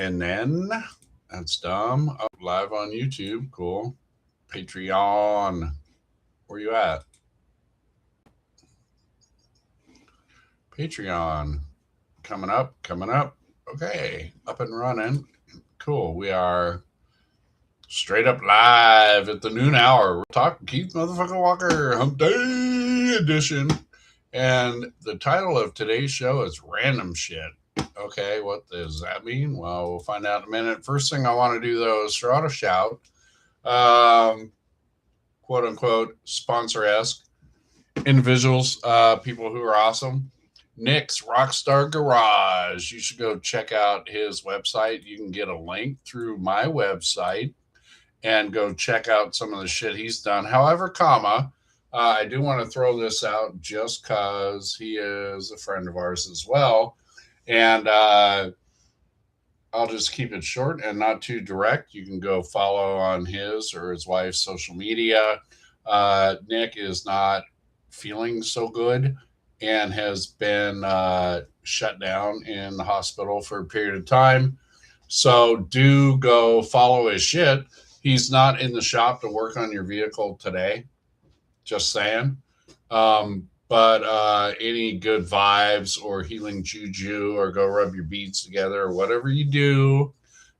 And then that's dumb. Oh, live on YouTube. Cool. Patreon. Where you at? Patreon. Coming up. Coming up. Okay. Up and running. Cool. We are straight up live at the noon hour. We're talking Keith Motherfucker Walker Hump Day edition. And the title of today's show is Random Shit. Okay, what does that mean? Well, we'll find out in a minute. First thing I want to do, though, is throw out a shout. Quote unquote, sponsor esque individuals, people who are awesome. Nick's Rockstar Garage. You should go check out his website. You can get a link through my website and go check out some of the shit he's done. However, I do want to throw this out just because he is a friend of ours as well. And I'll just keep it short and not too direct. You can go follow on his or his wife's social media. Nick is not feeling so good and has been shut down in the hospital for a period of time. So do go follow his shit. He's not in the shop to work on your vehicle today. Just saying. But any good vibes or healing juju or go rub your beads together or whatever you do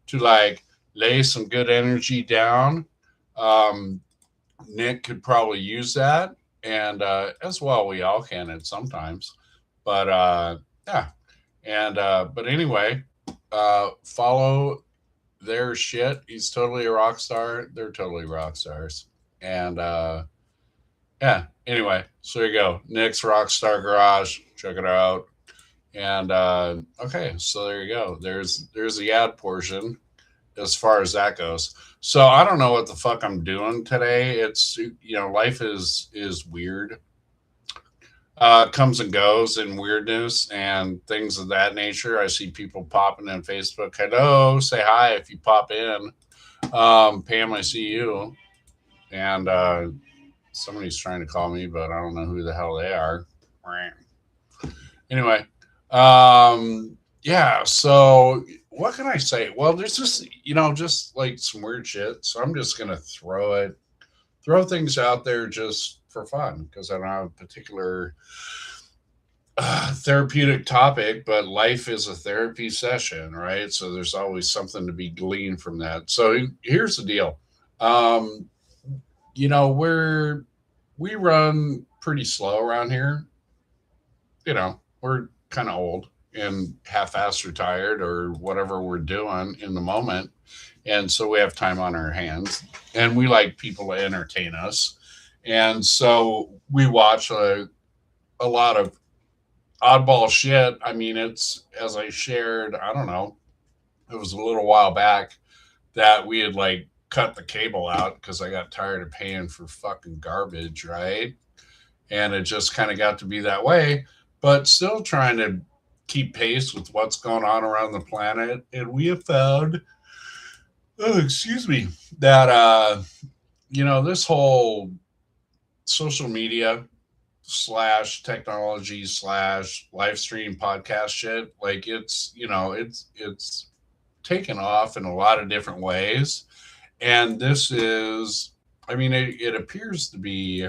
to like lay some good energy down, Nick could probably use that. And as well, we all can at sometimes. But yeah. And but anyway, follow their shit. He's totally a rock star. They're totally rock stars. And yeah, anyway, so there you go. Nick's Rockstar Garage. Check it out. And okay, so there you go. There's the ad portion as far as that goes. So I don't know what the fuck I'm doing today. It's life is weird. Comes and goes in weirdness and things of that nature. I see people popping in Facebook. Hello, say hi if you pop in. Pam, I see you. And somebody's trying to call me, but I don't know who the hell they are. Anyway, yeah. So what can I say? Well, there's just like some weird shit. So I'm just gonna throw things out there just for fun because I don't have a particular therapeutic topic, but life is a therapy session, right? So there's always something to be gleaned from that. So here's the deal. Um, we run pretty slow around here. We're kind of old and half-assed retired or whatever we're doing in the moment, and so we have time on our hands, and we like people to entertain us, and so we watch a lot of oddball shit. I mean, it's as I shared. I don't know. It was a little while back that we had like cut the cable out because I got tired of paying for fucking garbage, right? And it just kind of got to be that way, but still trying to keep pace with what's going on around the planet. And we have found, oh, excuse me, that, this whole social media slash technology slash live stream podcast shit, like it's taken off in a lot of different ways. And this is, I mean, it appears to be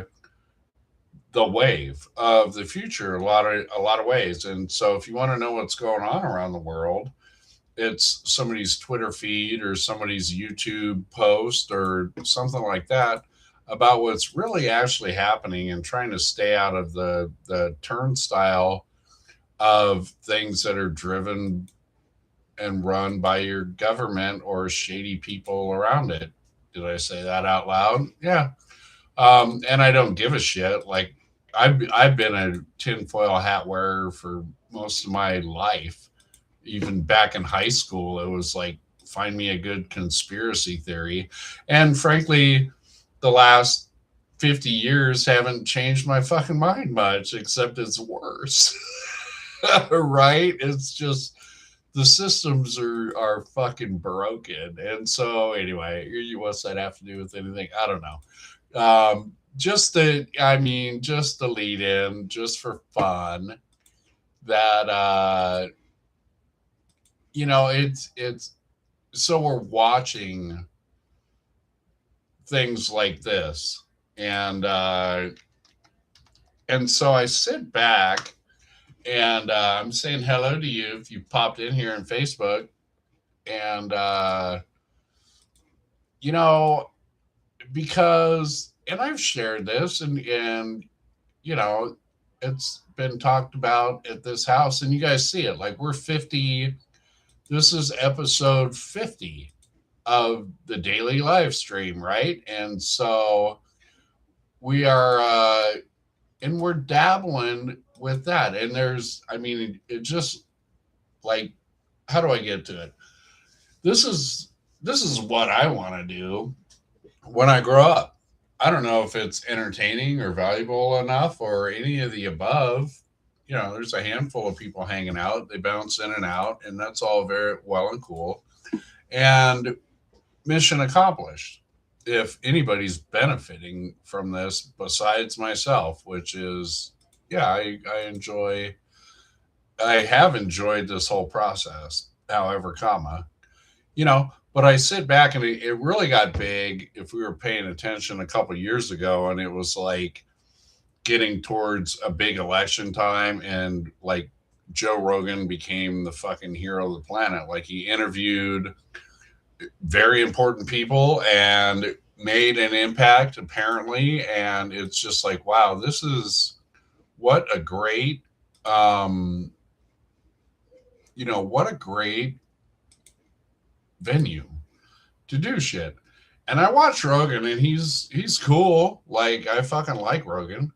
the wave of the future a lot of ways. And so if you want to know what's going on around the world, it's somebody's Twitter feed or somebody's YouTube post or something like that about what's really actually happening and trying to stay out of the turnstile of things that are driven and run by your government or shady people around it. Did I say that out loud? Yeah. And I don't give a shit. Like I've been a tinfoil hat wearer for most of my life. Even back in high school, it was like find me a good conspiracy theory. And frankly, the last 50 years haven't changed my fucking mind much, except it's worse. Right? It's just the systems are fucking broken. And so anyway, what's that have to do with anything? I don't know. Just the lead in, just for fun, that it's so we're watching things like this, and so I sit back, and I'm saying hello to you if you popped in here on Facebook, and you know, because, and I've shared this, and you know, it's been talked about at this house, and you guys see it. Like, we're 50. This is episode 50 of the daily live stream, right? And so we are, and we're dabbling with that. And there's, I mean, it just like, how do I get to it? This is what I want to do when I grow up. I don't know if it's entertaining or valuable enough or any of the above. You know, there's a handful of people hanging out. They bounce in and out, and that's all very well and cool. And mission accomplished. If anybody's benefiting from this besides myself, which is, yeah, I enjoy, I have enjoyed this whole process, however, comma, but I sit back, and it really got big if we were paying attention a couple years ago, and it was like getting towards a big election time, and like Joe Rogan became the fucking hero of the planet. Like, he interviewed very important people and made an impact, apparently, and it's just like, wow, this is what a great um what a great venue to do shit. And I watch Rogan, and he's cool. Like, I fucking like Rogan.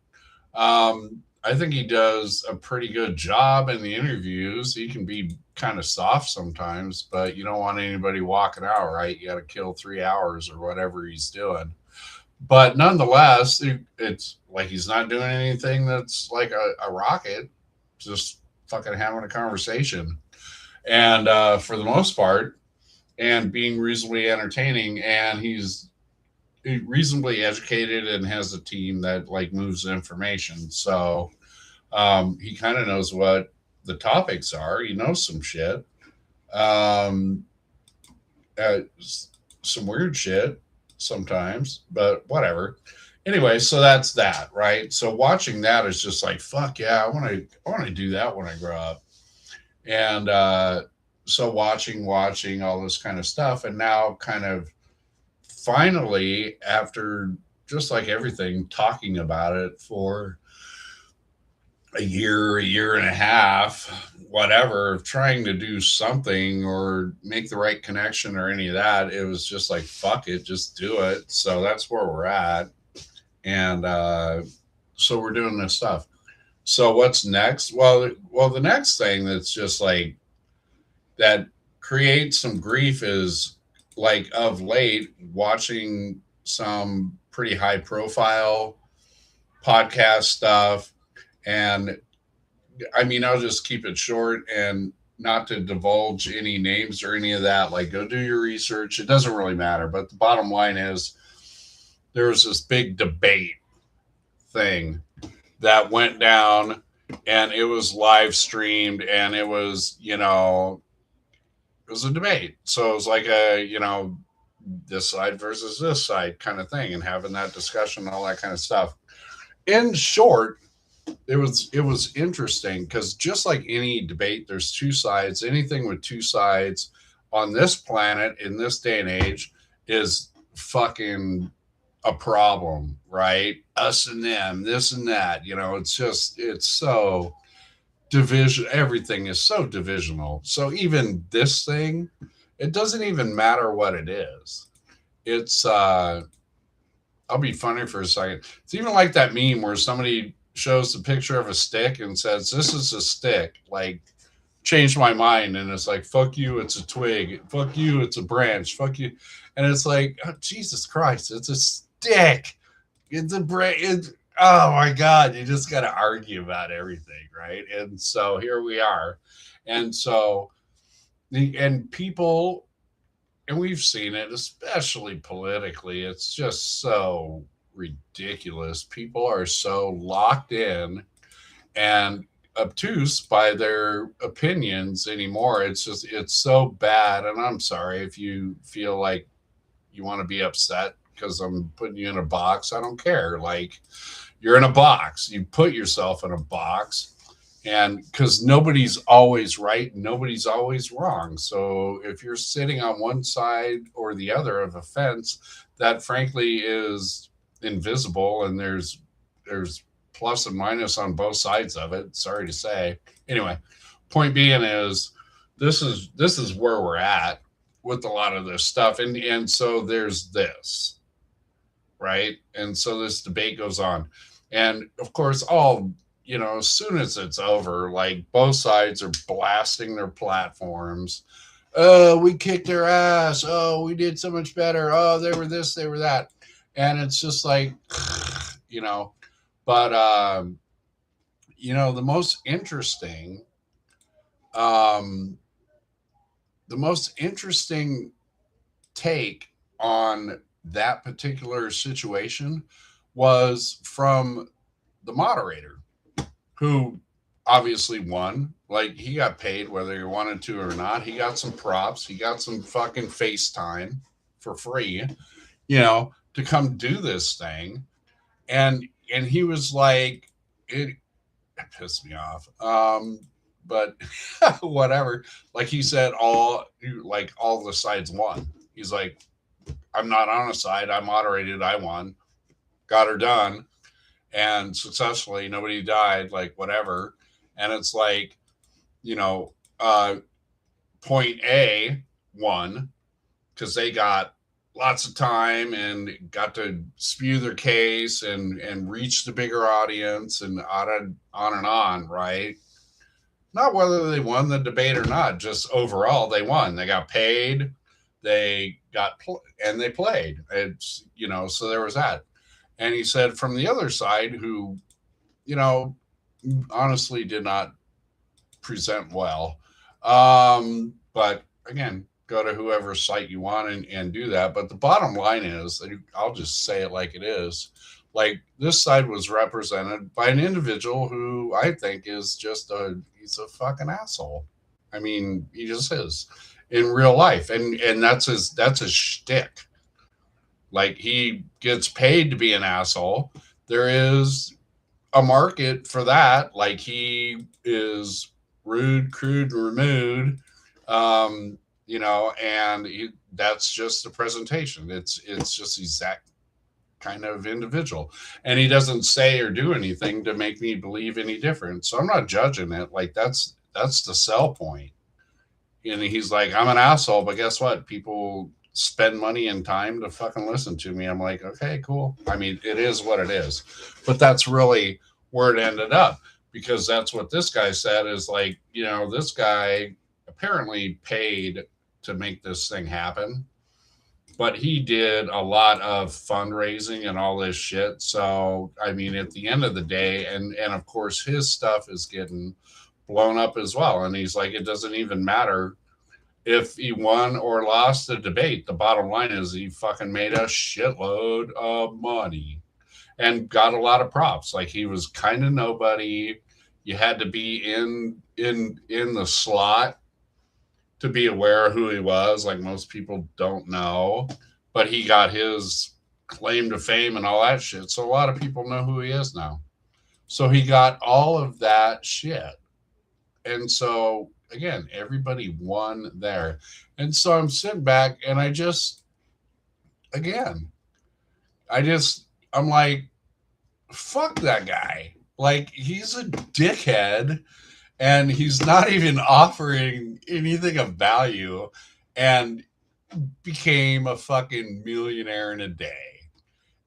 I think he does a pretty good job in the interviews. He can be kind of soft sometimes, but you don't want anybody walking out, right? You got to kill 3 hours or whatever he's doing. But nonetheless, it's like he's not doing anything that's like a rocket, just fucking having a conversation. And for the most part, and being reasonably entertaining, and he's reasonably educated and has a team that like moves information. So he kind of knows what the topics are. He knows some shit, um, uh, some weird shit sometimes, but whatever. Anyway, so that's that, right? So watching that is just like, fuck yeah, I want to do that when I grow up. And so watching all this kind of stuff, and now kind of finally, after just like everything, talking about it for a year and a half, whatever, trying to do something or make the right connection or any of that, it was just like, fuck it, just do it. So that's where we're at. And so we're doing this stuff. So what's next? Well, the next thing that's just like that creates some grief is, like, of late, watching some pretty high profile podcast stuff. And I mean, I'll just keep it short and not to divulge any names or any of that. Like, go do your research. It doesn't really matter. But the bottom line is, there was this big debate thing that went down, and it was live streamed, and it was, it was a debate. So it was like this side versus this side kind of thing, and having that discussion and all that kind of stuff. In short, it was interesting because, just like any debate, there's two sides. Anything with two sides on this planet in this day and age is fucking a problem, right? Us and them, this and that. It's so division. Everything is so divisional. So even this thing, it doesn't even matter what it is. It's I'll be funny for a second. It's even like that meme where somebody shows the picture of a stick and says, "This is a stick." Like, changed my mind, and it's like, "Fuck you, it's a twig. Fuck you, it's a branch. Fuck you," and it's like, oh, Jesus Christ, it's a stick. It's a branch. Oh my God, you just got to argue about everything, right? And so here we are, and so and people, and we've seen it, especially politically. It's just so ridiculous. People are so locked in, and obtuse by their opinions anymore. It's just, it's so bad. And I'm sorry if you feel like you want to be upset because I'm putting you in a box. I don't care. Like, you're in a box. You put yourself in a box, and because nobody's always right, nobody's always wrong. So if you're sitting on one side or the other of a fence, that frankly is invisible, and there's plus and minus on both sides of it. Sorry to say. Anyway, point being is this is where we're at with a lot of this stuff, and so there's this, right? And so this debate goes on. And of course, all, as soon as it's over, like both sides are blasting their platforms. Oh, we kicked their ass. Oh, we did so much better. Oh, they were this, they were that. And it's just like, you know, but, the most interesting, um, the most interesting take on that particular situation was from the moderator, who obviously won. Like, he got paid whether he wanted to or not. He got some props. He got some fucking FaceTime for free, to come do this thing. And he was like, it pissed me off. But whatever. Like, he said, all the sides won. He's like, I'm not on a side. I moderated. I won. Got her done, and successfully. Nobody died. Like, whatever. And it's like, you know, uh, point A won because they got lots of time and got to spew their case and reach the bigger audience, and on and on, right? Not whether they won the debate or not, just overall they won. They got paid, and they played. It's, so there was that. And he said from the other side, who, you know, honestly did not present well. But again, go to whoever site you want and do that. But the bottom line is, I'll just say it like it is. Like, this side was represented by an individual who I think is he's a fucking asshole. I mean, he just is in real life. And that's his shtick. Like, he gets paid to be an asshole. There is a market for that. Like, he is rude, crude, removed, and that's just the presentation. It's just exact kind of individual, and he doesn't say or do anything to make me believe any different. So I'm not judging it. Like, that's the sell point. And he's like, I'm an asshole, but guess what? People spend money and time to fucking listen to me. I'm like, okay, cool. I mean, it is what it is. But that's really where it ended up, because that's what this guy said is like, this guy apparently paid to make this thing happen, but he did a lot of fundraising and all this shit. So, I mean, at the end of the day, and of course his stuff is getting blown up as well. And he's like, it doesn't even matter if he won or lost the debate. The bottom line is he fucking made a shitload of money and got a lot of props. Like, he was kind of nobody. You had to be in the slot to be aware of who he was. Like, most people don't know, but he got his claim to fame and all that shit. So a lot of people know who he is now. So he got all of that shit. And so again, everybody won there. And so I'm sitting back and I'm like, fuck that guy. Like, he's a dickhead and he's not even offering anything of value, and became a fucking millionaire in a day.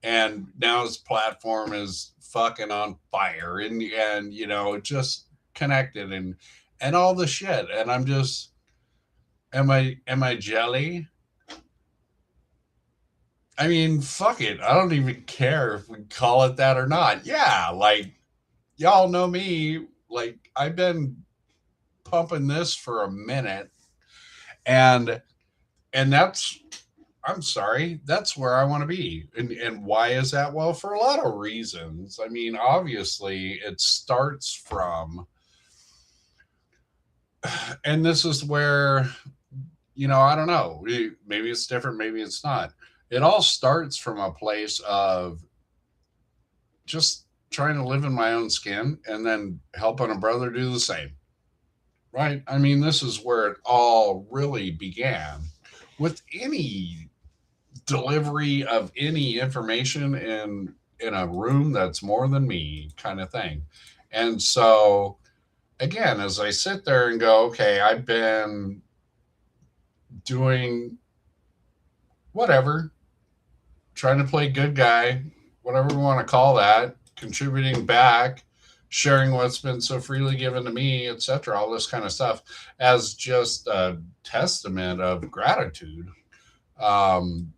And now his platform is fucking on fire, and just connected and all the shit. And I'm just, am I jelly? I mean, fuck it. I don't even care if we call it that or not. Yeah, like, y'all know me. Like, I've been pumping this for a minute, and that's, I'm sorry, that's where I want to be. And why is that? Well, for a lot of reasons. I mean, obviously, it starts from And this is where, I don't know. Maybe it's different, maybe it's not. It all starts from a place of just trying to live in my own skin and then helping a brother do the same. Right? I mean, this is where it all really began with any delivery of any information in a room that's more than me kind of thing. And so again, as I sit there and go, okay, I've been doing whatever, trying to play good guy, whatever we want to call that, contributing back, sharing what's been so freely given to me, etc., all this kind of stuff as just a testament of gratitude. Um,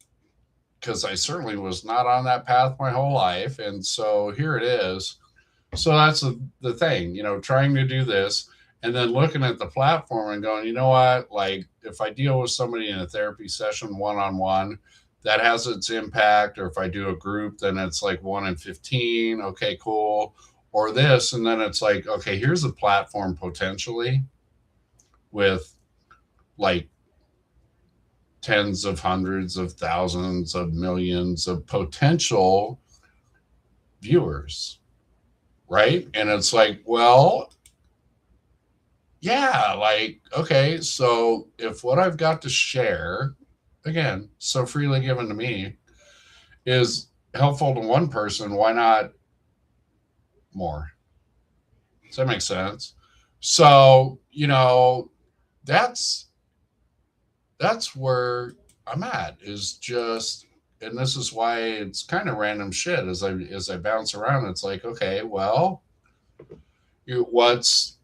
because I certainly was not on that path my whole life. And so here it is. So that's the thing, trying to do this and then looking at the platform and going, you know what? Like, if I deal with somebody in a therapy session one on one, that has its impact. Or if I do a group, then it's like 1 in 15. Okay, cool. Or this. And then it's like, okay, here's a platform potentially with like tens of hundreds of thousands of millions of potential viewers, right? And it's like, well, yeah, like, okay, so if what I've got to share, again, so freely given to me, is helpful to one person, why not more? Does that make sense? So, that's that's where I'm at, is just, and this is why it's kind of random shit as I bounce around. It's like, okay, well, what's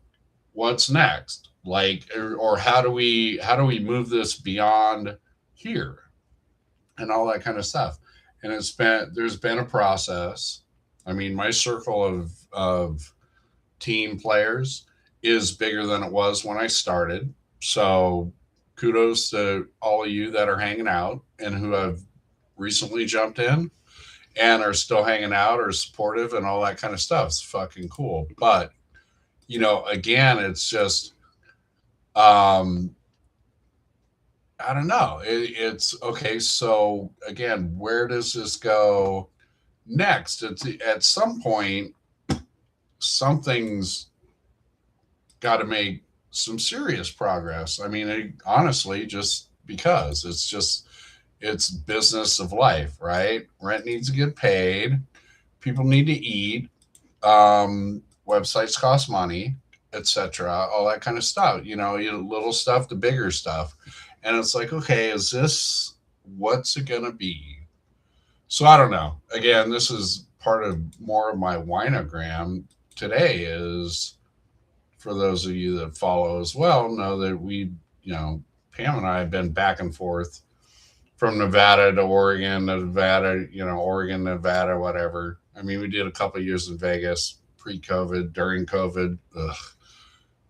next? Like, or how do we move this beyond here and all that kind of stuff. And there's been a process. I mean, my circle of team players is bigger than it was when I started. So kudos to all of you that are hanging out and who have recently jumped in and are still hanging out or supportive and all that kind of stuff. It's fucking cool. But, again, it's just, um, I don't know. It's okay. So again, where does this go next? At some point, something's got to make some serious progress. I mean, honestly, just because it's business of life, right? Rent needs to get paid. People need to eat. Websites cost money, etc. All that kind of stuff. Little stuff to bigger stuff. And it's like, okay, is this what's it gonna be? So I don't know. Again, this is part of more of my winogram today. Is for those of you that follow as well, know that Pam and I have been back and forth from Nevada to Oregon to Nevada, Oregon, Nevada, whatever. I mean, we did a couple of years in Vegas pre-COVID, during COVID. Ugh.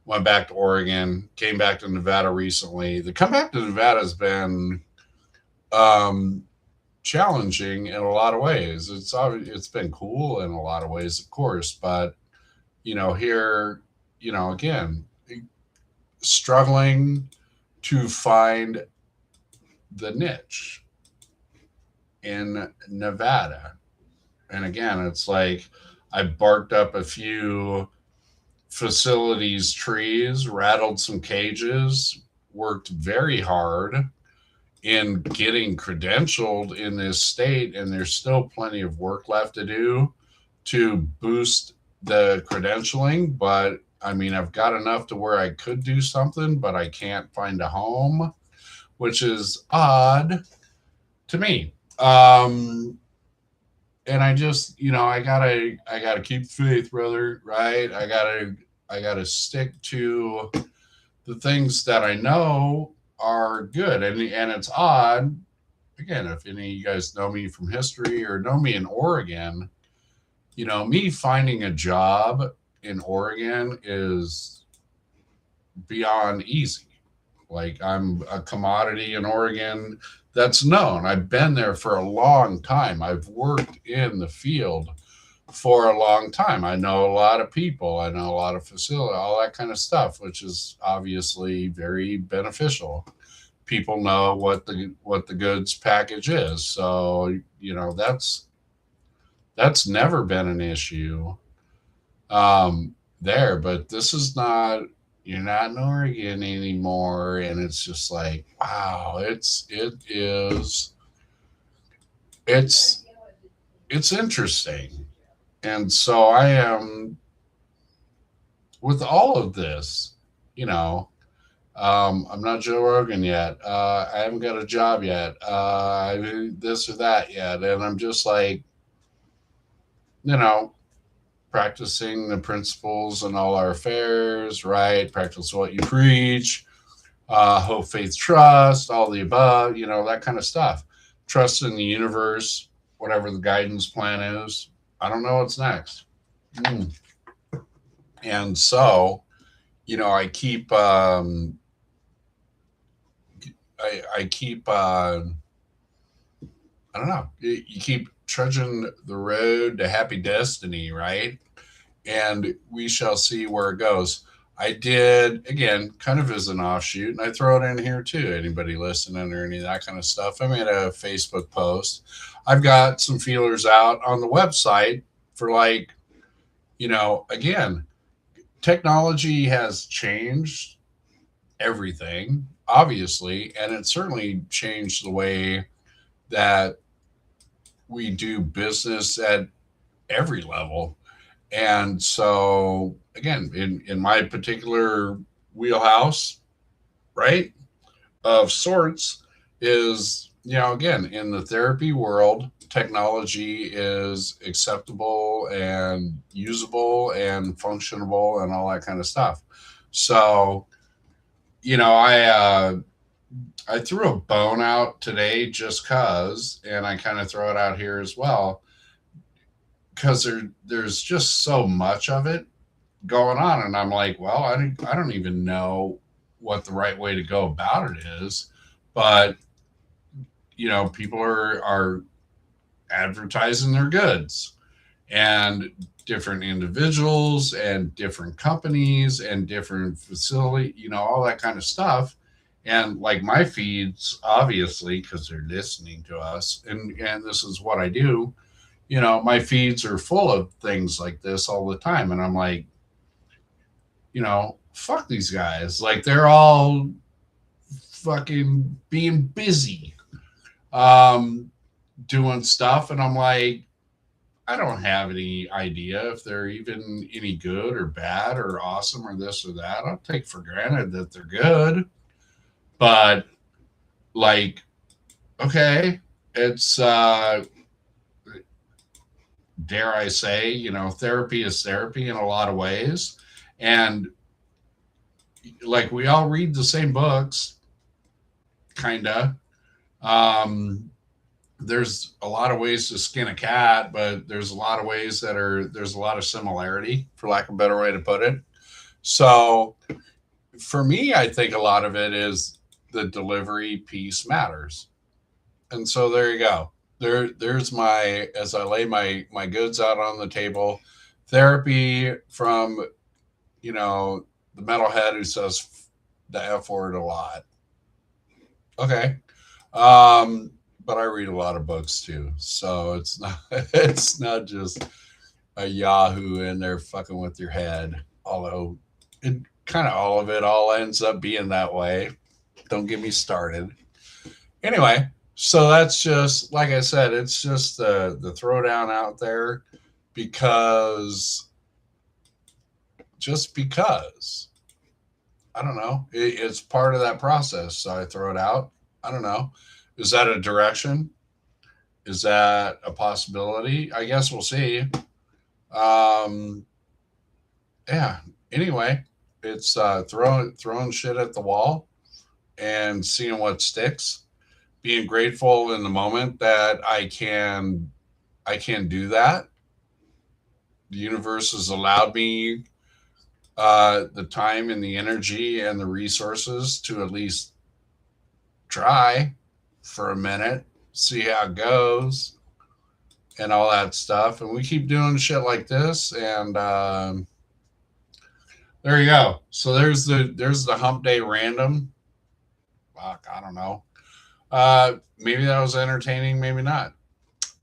Went back to Oregon, came back to Nevada recently. The comeback to Nevada has been um, challenging in a lot of ways. It's been cool in a lot of ways, of course, but here, again, struggling to find the niche in Nevada. And again, it's like I barked up a few facilities trees, rattled some cages, worked very hard in getting credentialed in this state, and there's still plenty of work left to do to boost the credentialing. But I mean, I've got enough to where I could do something, but I can't find a home, which is odd to me. And I just, I gotta keep faith, brother, right? I gotta stick to the things that I know are good. And it's odd, again, if any of you guys know me from history or know me in Oregon, me finding a job in Oregon is beyond easy. Like, I'm a commodity in Oregon that's known. I've been there for a long time. I've worked in the field for a long time. I know a lot of people, I know a lot of facility, all that kind of stuff, which is obviously very beneficial. People know what the goods package is. So, that's never been an issue there, but this is not, you're not in Oregon anymore, and it's just like, wow, it's it's interesting. And so I am, with all of this, you know, I'm not Joe Rogan yet. I haven't got a job yet. This or that yet. And I'm just like, you know, practicing the principles in all our affairs, right? Practice what you preach, hope, faith, trust, all the above, that kind of stuff. Trust in the universe, whatever the guidance plan is. I don't know what's next. Mm. And so, I keep, I keep, I don't know, you keep trudging the road to happy destiny, right? And we shall see where it goes. I did, again, kind of as an offshoot, and I throw it in here too. Anybody listening or any of that kind of stuff, I made a Facebook post. I've got some feelers out on the website for, like, again, technology has changed everything, obviously, and it certainly changed the way that we do business at every level. And so, again, in my particular wheelhouse, right, of sorts, is, again, in the therapy world, technology is acceptable and usable and functionable and all that kind of stuff. So, I threw a bone out today just cause, and I kind of throw it out here as well, because there's just so much of it going on, and I'm like, well, I don't even know what the right way to go about it is, but people are advertising their goods, and different individuals and different companies and different facility, all that kind of stuff. And like my feeds, obviously, because they're listening to us, and this is what I do, my feeds are full of things like this all the time. And I'm like, fuck these guys. Like, they're all fucking being busy, um, doing stuff. And I'm like, I don't have any idea if they're even any good or bad or awesome or this or that. I'll take for granted that they're good. But, like, okay, it's, dare I say, therapy is therapy in a lot of ways. And, like, we all read the same books, kind of. Um, there's a lot of ways to skin a cat, but there's a lot of ways there's a lot of similarity, for lack of a better way to put it. So for me, I think a lot of it is the delivery piece matters. And so there you go. There's my, as I lay my goods out on the table, therapy from, the metalhead who says the F word a lot. Okay. But I read a lot of books too. So it's not it's not just a Yahoo in there fucking with your head. Although it kind of, all of it all ends up being that way. Don't get me started. Anyway, so that's just, like I said, it's just the throwdown out there, because, just because, I don't know, it's part of that process. So I throw it out. I don't know. Is that a direction? Is that a possibility? I guess we'll see. Um, yeah. Anyway, it's throwing shit at the wall and seeing what sticks. Being grateful in the moment that I can do that. The universe has allowed me the time and the energy and the resources to at least try for a minute, see how it goes. and all that stuff. And we keep doing shit like this, and there you go. So there's the hump day random. Fuck, I don't know. Maybe that was entertaining, maybe not.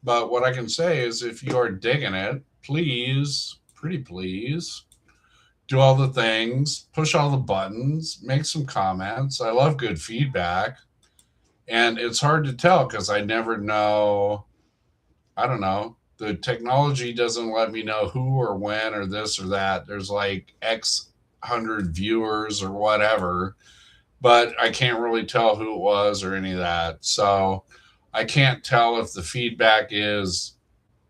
But what I can say is, if you are digging it, please, pretty please, do all the things, push all the buttons, make some comments. I love good feedback. And it's hard to tell because I never know. I don't know. The technology doesn't let me know who or when or this or that. There's like X hundred viewers or whatever, but I can't really tell who it was or any of that. So I can't tell if the feedback is,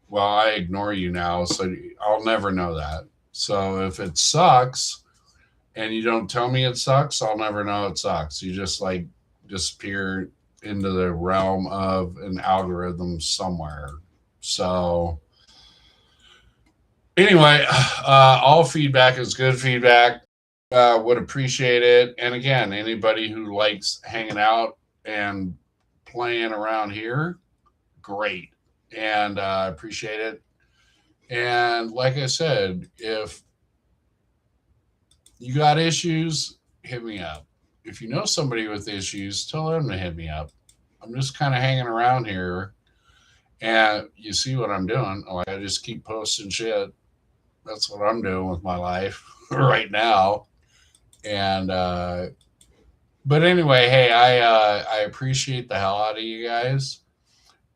well, I ignore you now. So I'll never know that. So if it sucks and you don't tell me it sucks, I'll never know it sucks. You just like disappear into the realm of an algorithm somewhere. So anyway, all feedback is good feedback. Would appreciate it. And again, anybody who likes hanging out and playing around here, great. And appreciate it. And like I said, if you got issues, hit me up. If you know somebody with issues, tell them to hit me up. I'm just kind of hanging around here, and you see what I'm doing. Like, I just keep posting shit. That's what I'm doing with my life right now. And but anyway, hey, I appreciate the hell out of you guys.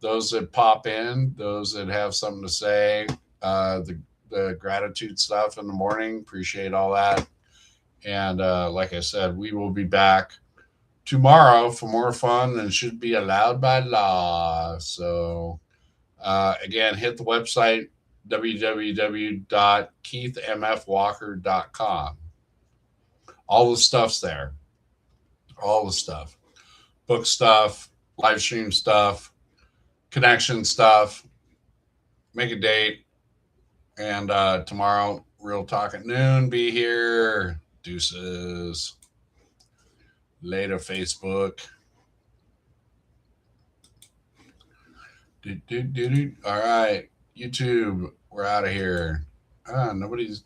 Those that pop in, those that have something to say, the gratitude stuff in the morning. Appreciate all that. And like I said, we will be back tomorrow for more fun than should be allowed by law. So, again, hit the website www.keithmfwalker.com. All the stuff's there. All the stuff. Book stuff, live stream stuff, connection stuff. Make a date. And tomorrow, Real Talk at noon. Be here. Deuces. Later, Facebook. All right, YouTube, we're out of here. Nobody's